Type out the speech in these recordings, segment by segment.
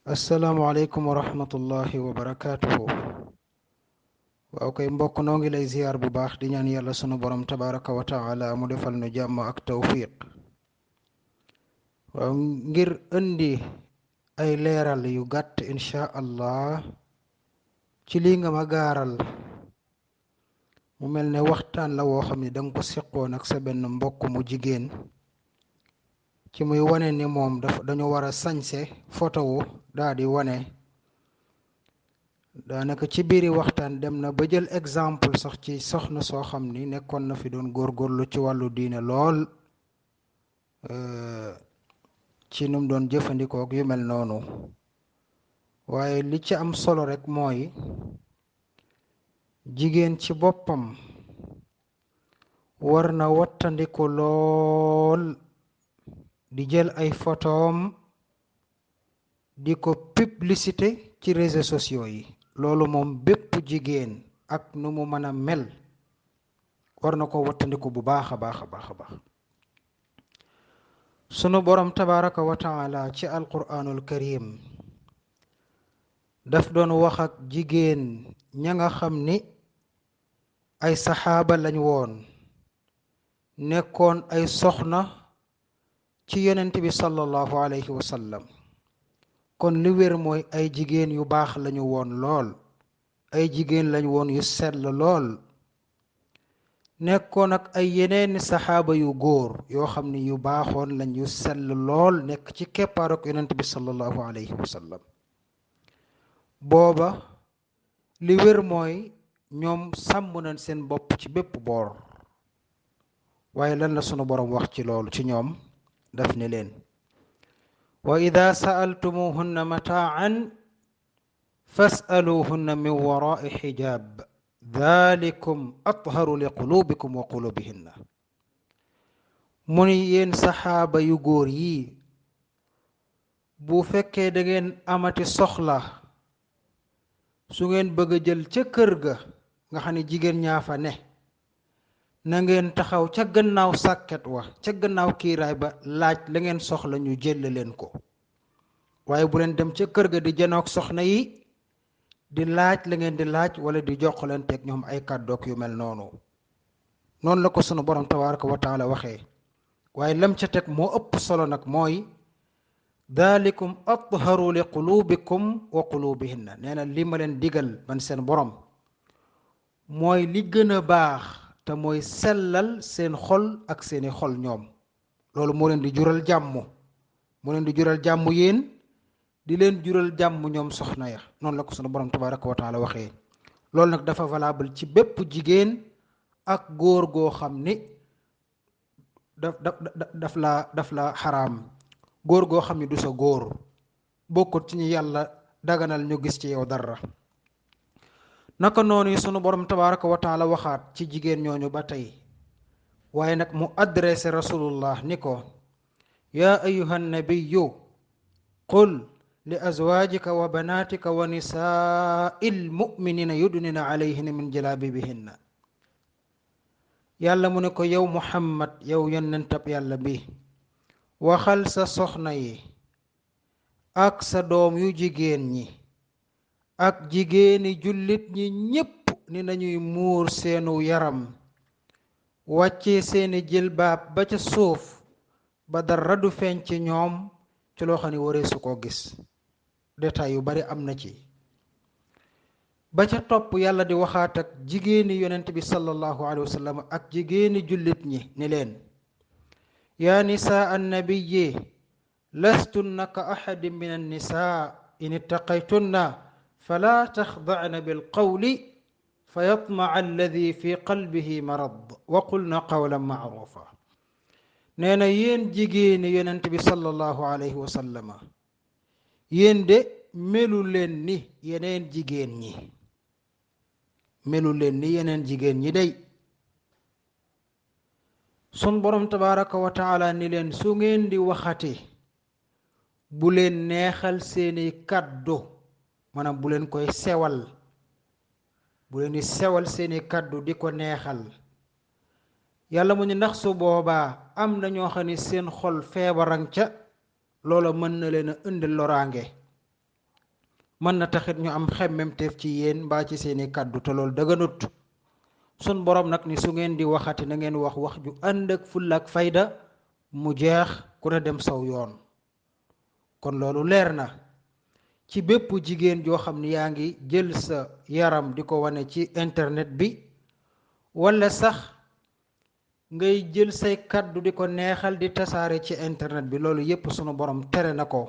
asalaamaaleykum wa rahmatullahi wa barakaatuhu. waaw kay mbokk noo ngi lay ziyaar bu baax di ñaan yàlla sunu borom tabaraka wa taala mu defal nu jàmm ak tawfiq. waaw ngir indi ay leeral yu gàtt insha allah ci lii nga ma gaaral mu mel ne waxtaan la woo xam ne danga ko seqoon ak sa benn mbokk mu jigéen ci muy wane ni moom dañu war a sañse photo wu daa di wane daanaka ci biiri waxtaan dem na ba jël exemple sax ci soxna soo xam ni nekkoon na fi doon góorgóorlu ci wàllu diine lool ci num doon jëfandikoo ak yu mel noonu waaye li ci am solo rek mooy jigéen ci boppam war na wattandiku lool di jël ay photoom di ko publicité ci réseaux sociaux yi. loolu moom bépp jigéen ak nu mu mën a mel war na ko wattandiku bu baax a baax a baax a baax. sunu borom tabaraka wa taala ci alquranul karim daf doon wax ak jigéen ña nga xam ni ay saxaaba lañ woon nekkoon ay soxna ci yonent bi sallallahu alayhi wa sallam. kon li wér mooy ay jigéen yu baax lañu woon lool, ay jigéen lañu woon yu sell lool, nekkoon ak ay yeneeni saxaaba yu góor yoo xam ni yu baaxoon lañ yu sell lool nekk ci keppaar ak yonent bi sallallahu alayhi wa sallam. booba li wér mooy ñoom sàmm nañ seen bopp ci bépp boor. waaye lan la sunu boroom wax ci loolu ci ñoom daf ne leen wa ida sa'altumuhunna mataan fas'aluhunna min wara'i hijab dhalikum atharu li qulubikum wa qulubihinna. mu ni yéen saxaaba yu góor yi bu fekkee da ngeen amati soxla su ngeen bëgg a jël ca kër ga nga xam ne jigéen ñaa fa ne na ngeen taxaw ca gannaaw sàkket wa ca gannaaw kiiraay ba laaj la ngeen soxla ñu jël leen ko. waaye bu leen dem ca kër ga di janoog soxna yi di laaj la ngeen di laaj wala di joxalanteeg ñoom ay kàddoog yu mel noonu. noonu la ko sunu borom tabaraka wa taala waxee. waaye lam ca teg moo ëpp solo nag mooy dalikum atharu li qulubikum wa qulubihinna. nee na li ma leen digal man seen borom mooy li gën a baax te mooy sellal seen xol ak seeni xol ñoom. loolu moo leen di jural jàmm, moo leen di jural jàmm yéen di leen jural jàmm ñoom soxna ya. noonu la ko sunu borom tabaraka wa taala waxee. loolu nag dafa valable ci bépp jigéen ak góor goo xam ni daf la xaraam. góor goo xam ni du sa góor, bokkut ci ñu yàlla daganal ñu gis ci yow dara. naka noonu sunu borom tabaraka wa taala waxaat ci jigéen ñooñu ba tey, waaye nag mu adressé rasulullah ni ko yaa ayuha nabiyu qul li azwajika wa banatika wa nisaa'il mu'minina yudnina alayhinna min jalabibihinna. yàlla mu ne ko yow muhammad, yow yonentab yàlla bi, waxal sa soxna yi ak sa doom yu jigéen ñi ak jigéeni jullit ñi ñépp ni nañuy muur seenu yaram, wàcce seeni jilbaab ba ca suuf ba dara du feeñ ci ñoom ci loo xam ne waree su ko gis. détail yu bari am na ci. ba ca topp yàlla di waxaat ak jigéeni yonent bi sallallahu alayhi wa sallam ak jigéeni jullit ñi ni leen yaa nisaa annabiyi lastunna ka ahadin min annisaa in ittaqaytunna fala taxda'na bilqawli fa yatmaca alladi fi qalbihi marad wa qulna qawlan macrufa. nee na yéen jigéeni yonent bi sallallahu alayhi wa sallama, yéen de melu leen ni yeneen jigéen ñi, melu leen ni yeneen jigéen ñi day. sun borom tabaraka wa taala ni leen su ngeen di waxati bu leen neexal seeni kàddu, maanaam bu leen koy sewal, bu leen di sewal seeni kàddu di ko neexal. yàlla mu ni ndax su boobaa am na ñoo xam ne seen xol feebaran ca loola mën na leen a indi loraange. mën na taxit ñu am xemmemteef ci yéen mbaa ci seeni kàddu te loolu dëgganut. sun borom nag ni su ngeen di waxati na ngeen wax wax ju ànd ak fulla ak fayda mu jeex ku ne dem saw yoon. kon loolu leer na ci bépp jigéen joo xam ni yaa ngi jël sa yaram di ko wane ci internet bi walla sax ngay jël say kàddu di ko neexal di tasaare ci internet bi, loolu yépp sunu borom tere na ko.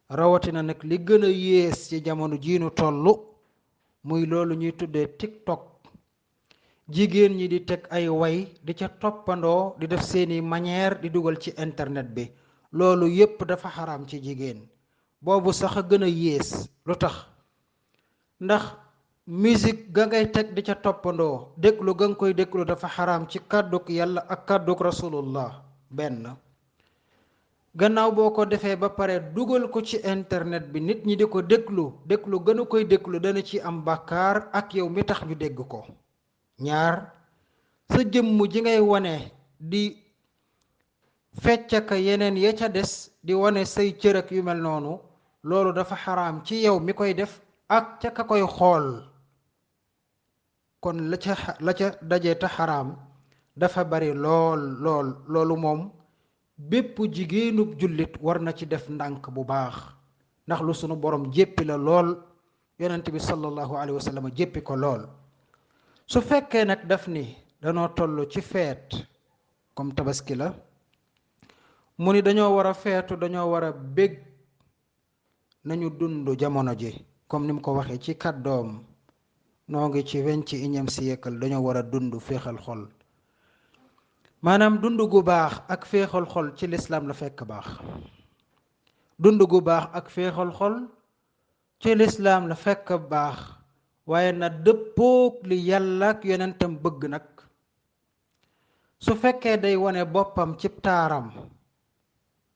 rawatina nag li gën a yées ci jamono jiinu tollu muy loolu ñuy tuddee TikTok. jigéen ñi di teg ay way di ca toppandoo di def seeni manière di dugal ci internet bi, loolu yépp dafa xaraam ci jigéen. boobu sax a gën a yées. lu tax? ndax musique ga ngay teg di ca toppandoo déglu ga nga koy déglu dafa xaraam ci kàdduk yàlla ak kàdduk rasulullah. benn gannaaw boo ko defee ba pare dugal ko ci internet bi nit ñi di ko déglu gën a koy déglu dana ci am bàkkaar ak yow mi tax ñu dégg ko. ñaar, sa jëmm ji ngay wane di fecc ka yeneen ya ca des di wane say cër ak yu mel noonu, loolu dafa xaraam ci yow mi koy def ak ca ka koy xool. kon la ca daje ta xaraam dafa bari loolu moom bépp jigéenub jullit war na ci def ndànk bu baax, ndax lu sunu borom jéppi la lool. yonent bi sallallahu alayhi wa sallam jéppi ko lool. su fekkee nag daf ni danoo toll ci feet comme tabaski la, mu ni dañoo war a feetu, dañoo war a bég, nañu dund jamono ji comme ni mu ko waxee ci kàddoom. noo ngi ci 21e siècle, dañoo war a dund féexal xol. maanaam dund gu baax ak féexal xol ci lislaam la fekk baax. dund gu baax ak féexal xol ci lislaam la fekk baax, waaye na dëppoog li yàlla ak yonentam bëgg nag. su fekkee day wane boppam ci taaram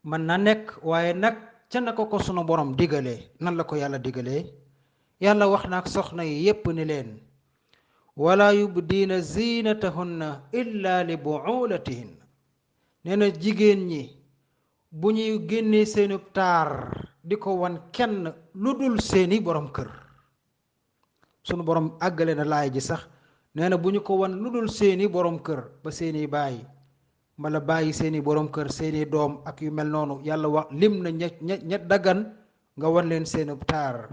mën na nekk, waaye nag ca na ko sunu borom digalee. nan la ko yàlla digalee? yàlla wax na ak soxna yi yépp ni leen wala yubdiina zinatahunna illa li buulatihin. nee na jigéen ñi bu ñuy génnee seeni taar di ko wan kenn lu dul seeni borom kër. sunu borom àggale na laay ji sax, nee na bu ñu ko wan lu dul seeni borom kër, ba seeni baay mbala bàyyi seeni borom kër, seeni doom ak yu mel noonu. yàlla wax lim na ña daggan nga wan leen seeni taar.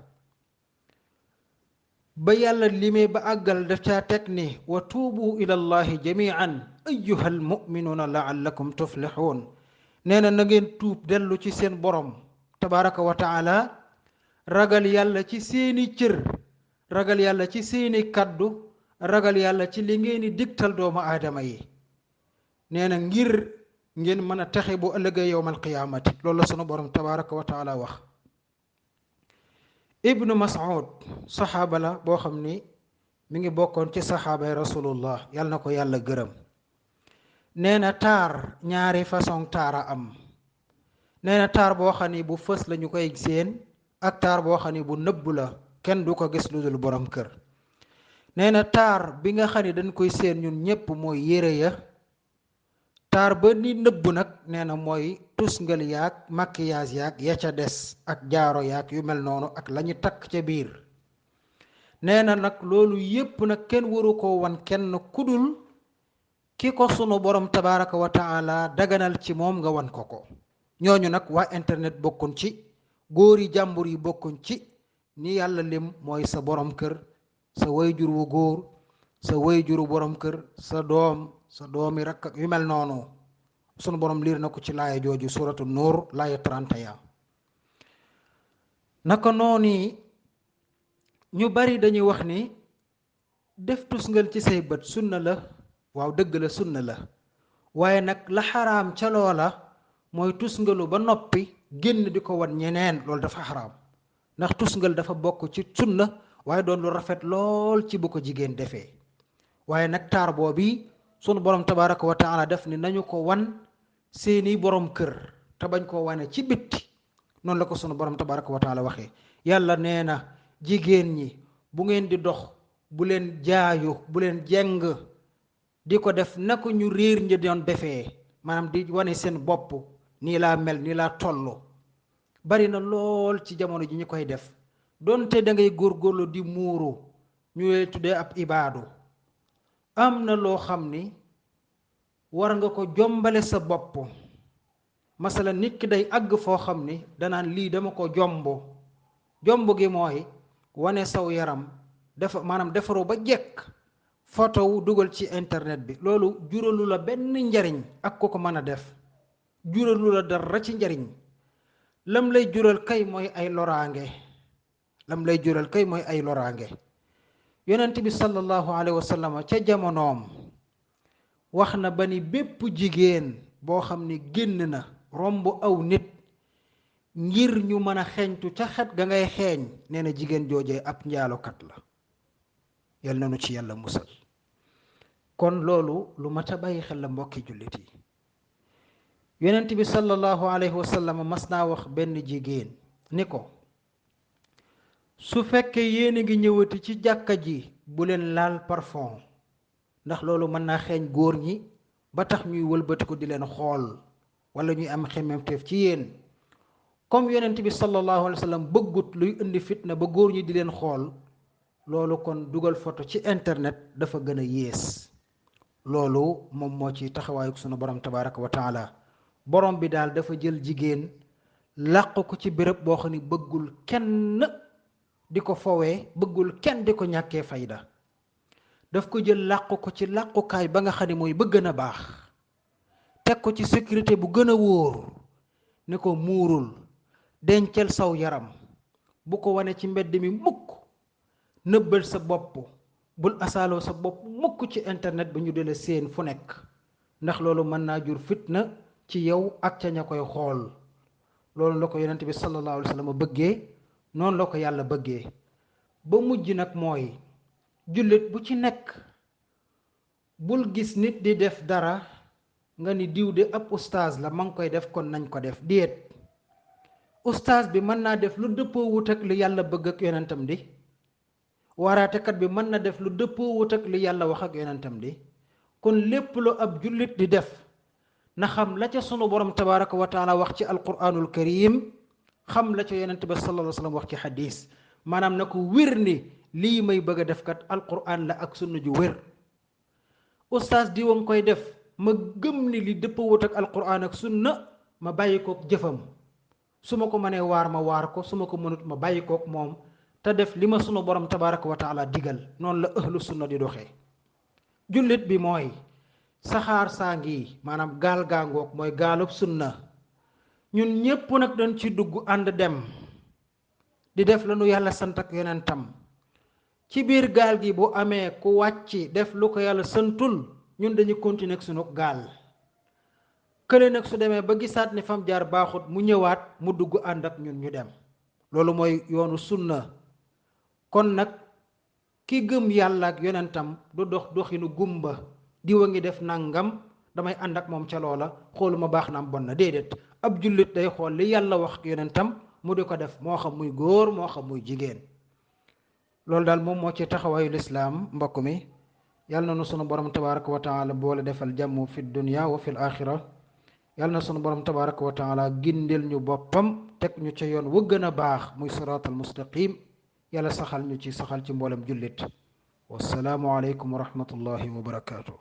ba yàlla limee ba àggal daf caa teg ni wa tuubu ila allahi jamian ayyuha almuminuuna laallakum tuflixuun. nee na ngeen tuub dellu ci seen borom tabaraka wa taala, ragal yàlla ci seeni cër, ragal yàlla ci seeni kaddu, ragal yàlla ci li ngeen di digtal doomu aadama yi. nee na ngir ngeen mën a texe bu ëllëgee yowmal qiyaamati. loolu la sunu borom tabaraka wa taala wax. ibnu Mas'ud saxaaba la boo xam ni mi ngi bokkoon ci saxaabay rasulullah, yàlla na ko yàlla gërëm. nee na taar ñaari façon taara am. nee na taar boo xam ni bu fës la ñu koy seen, ak taar boo xam ni bu nëbb la kenn du ko gis lu dul borom kër. nee na taar bi nga xam ni dañ koy seen ñun ñépp mooy yére ya. taar ba ni nëbb nag nee na mooy tusngal yaag maquillage yaag ya ca des ak jaaro yaag yu mel noonu ak lañu takk ca biir. nee na nag loolu yépp nag kenn waru ko wan kenn kudul ki ko sunu borom tabaraka wa taala daganal ci moom nga wan ko ko. ñooñu nag waa internet bokkuñ ci, góori jàmbur yi bokkuñ ci. ni yàlla lim mooy sa borom kër, sa wayjur wu góor, sa wayjuru borom kër, sa doom, sa doomi rakk ak yu mel noonu. sunu borom liir na ko ci laaya jooju suratu nuur laaya 31. naka noonu ñu bari dañuy wax ni def tusngal ci say bët sunna la. waaw dëgg la sunna la, waaye nag la xaraam ca loola mooy tusngalu ba noppi génn di ko wan ñeneen. loolu dafa xaraam, ndax tusngal dafa bokk ci sunna, waaye doon lu rafet lool ci bu ko jigéen defee. waaye nag taar boobu sunu borom tabaraka wa taala def ni nañu ko wan seeni borom kër te bañ koo wane ci bitti. noonu la ko sunu borom tabaraka wa taala waxee. yàlla nee na jigéen ñi bu ngeen di dox bu leen jaayu, bu leen jeng di ko def na ko ñu réer ñi doon defee, maanaam di wane seen bopp, nii laa mel, nii laa toll. bari na lool ci jamono ji ñu koy def. donte da ngay góorgóorlu di muuru ñu lay tuddee ab ibaadu am na loo xam ni war nga ko jombale sa bopp. masala nit ki day àgg foo xam ni danaan lii dama ko jomb gi mooy wane saw yaram dafa maanaam defaru ba jekk photo wu dugal ci internet bi. loolu juralu la benn njariñ ak ko ko mën a def, juralu la dara ci njariñ. lam lay jural kay mooy ay loraange, lam lay jural kay mooy ay loraange. yonent bi sallallahu alayhi wa sallam ca jamonoom wax na ba ni bépp jigéen boo xam ni génn na romb aw nit ngir ñu mën a xeeñtu ca xet ga ngay xeeñ, nee na jigéen joojee ab njaalokat la. yal na nu ci yàlla musal. kon loolu lu mat a bàyyi xel la mbokki jullit yi. yonent bi sallallahu alayhi wa sallam mas naa wax benn jigéen ni ko su fekkee yéen a ngi ñëwati ci jàkka ji bu leen laal parfum, ndax loolu mën naa xeeñ góor ñi ba tax ñuy wëlbati ko di leen xool wala ñuy am xemmemteef ci yéen. comme yonent bi sallallahu alayhi wa sallam bëggut luy indi fitna ba góor ñi di leen xool, loolu kon dugal photo ci internet dafa gën a yées. loolu moom moo ci taxawaayu sunu borom tabaraka wa taala. borom bi daal dafa jël jigéen làq ko ci béréb boo xam ne bëggul kenn di ko fowee, bëggul kenn di ko ñàkkee fayda. daf ko jël làq ko ci làqukaay ba nga xam ne mooy ba gën a baax, teg ko ci sécurité bu gën a wóor, ne ko muurul, dencal saw yaram, bu ko wane ci mbedd mi mukk, nëbbal sa bopp, bul asaaloo sa bopp mukk ci internet ba ñu dele seen fu nekk, ndax loolu mën naa jur fitna ci yow ak ca ña koy xool. loolu la ko yonent bi sallallahu alayhi wa sallam bëggee, noonu la ko yàlla bëggee. ba mujj nag mooy jullit bu ci nekk bul gis nit di def dara nga ni diw de ab ustaaz la ma ngi koy def kon nañ ko def. déet, ustaaz bi mën naa def lu dëppoo wut ak li yàlla bëgg ak yonentam di, waaraatekat bi mën na def lu dëppoo wut ak li yàlla wax ak yonentam di. kon lépp lu ab jullit di def na xam la ca sunu borom tabaraka wa taala wax ci alquranul karim, xam la ca yonent ba sallallahu alayhi wa sallam wax ci xadis. maanaam na ko wér ni lii may bëgg a def kat alquran la ak sunna ju wér. ustaas di wa koy def, ma gëm ni li dëppawut ak alquran ak sunna, ma bàyyi kook jëfam. su ma ko mënee waar ma waar ko, su ma ko mënut ma bàyyi kook moom te def li ma sunu borom tabaraka wa taala digal. noonu la ahlu sunna di doxee. jullit bi mooy saxaar saa ngi, maanaam gaal gaangoog mooy gaalub sunna. ñun ñépp nag dañ ci dugg ànd dem di def la nu yàlla sant ak yonentam. ci biir gaal gi bu amee ku wàcc def lu ko yàlla santul, ñun dañuy continuer ak sunu gaal. kële nag su demee ba gisaat ni fam jaar baaxut, mu ñëwaat mu dugg ànd ak ñun ñu dem. loolu mooy yoonu sunna. kon nag ki gëm yàlla ak yonentam du dox doxinu gumba, diwa ngi def nangam damay ànd ak moom ca loola, xooluma baax na am bon na. déedéet, ab jullit day xool li yàlla wax ak yonentam mu di ko def, moo xam muy góor moo xam muy jigéen. loolu daal moom moo ci taxawaayu lislaam. mbokk mi, yàlla na nu sunu borom tabaraka wa taala boole defal jàmm fi dunya wa fil axira. yàlla na sunu borom tabaraka wa taala gindil ñu boppam, teg ñu ca yoon wu gën a baax muy siraatal mustaqim. yàlla saxal ñu ci, saxal ci mboolem jullit. wassalaamu aleykum wa rahmatullahi wa barakaatu.